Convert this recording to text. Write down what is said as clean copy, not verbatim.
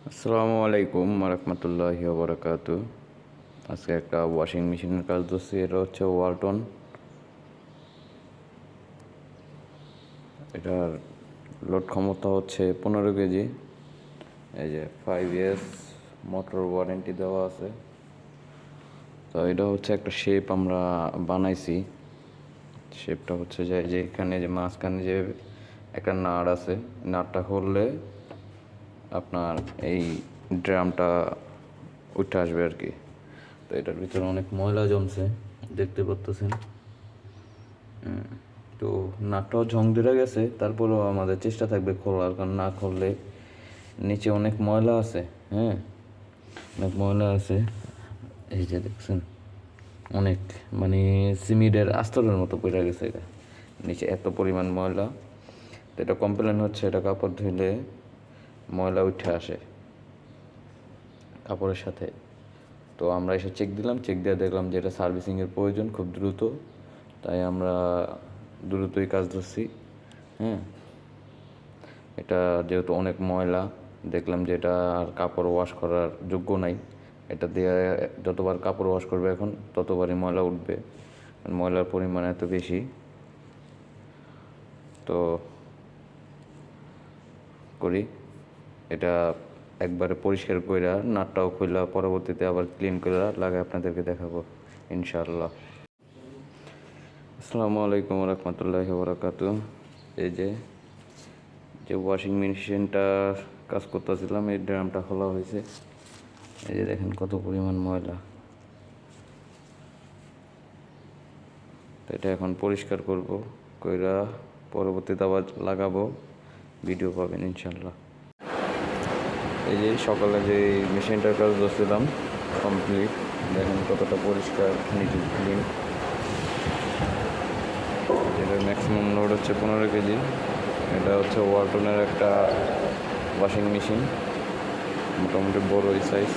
আসসালামু আলাইকুম রহমতুল্লাহি ওবরাকাতু। আজকে একটা ওয়াশিং মেশিনের কাজ ধরছি। এটা হচ্ছে ওয়ালটন। এটার লোড ক্ষমতা হচ্ছে 15 কেজি। এই যে 5 years মোটর ওয়ারেন্টি দেওয়া আছে। তো এটা হচ্ছে একটা শেপ আমরা বানাইছি। শেপটা হচ্ছে যে এখানে যে মাঝখানে যে একটা নাট আছে, নাটটা খুললে আপনার এই ড্রামটা উঠে আসবে আর কি। তো এটার ভিতরে অনেক ময়লা জমছে, দেখতে পাচ্ছেন। তো নাটটাও ঝং ধরে গেছে, তারপরেও আমাদের চেষ্টা থাকবে খোলার, কারণ না খুললে নিচে অনেক ময়লা আছে। হ্যাঁ, অনেক ময়লা আছে। এই যে দেখছেন, অনেক মানে সিমেন্টের আস্তরের মতো পড়ে গেছে এটা, নিচে এত পরিমাণ ময়লা। তো এটা কমপ্লেন হচ্ছে, এটা কাপড় ধুইলে ময়লা উঠে আসে কাপড়ের সাথে। তো আমরা এসে চেক দিলাম, চেক দিয়ে দেখলাম যে এটা সার্ভিসিংয়ের প্রয়োজন খুব দ্রুত। তাই আমরা দ্রুতই কাজ ধরছি। হ্যাঁ, এটা যেহেতু অনেক ময়লা, দেখলাম যে এটা আর কাপড় ওয়াশ করার যোগ্য নাই। এটা দিয়ে যতবার কাপড় ওয়াশ করবে এখন ততবারই ময়লা উঠবে, ময়লার পরিমাণ এত বেশি। তো করি এটা একবারে পরিষ্কার কইরা নাটটাও খুইলা পরবর্তীতে আবার ক্লিন করে লাগে আপনাদেরকে দেখাবো ইনশাআল্লাহ। আসসালামু আলাইকুম রহমতুল্লাহি ওবরাকাতু। এই যে যে ওয়াশিং মেশিনটা কাজ করতেছিলাম, এই ড্রামটা খোলা হয়েছে। এই যে দেখেন কত পরিমাণ ময়লা। তো এটা এখন পরিষ্কার করব, কইরা পরবর্তীতে আবার লাগাবো, ভিডিও পাবেন ইনশাল্লাহ। এই যে সকালে যে মেশিনটার কাজ ধরছিলাম কমপ্লিট, দেখেন কতটা পরিষ্কার, নিট ক্লিন। এটার ম্যাক্সিমাম লোড হচ্ছে 15 কেজি। এটা হচ্ছে ওয়ালটনের একটা ওয়াশিং মেশিন, মোটামুটি বড় সাইজ।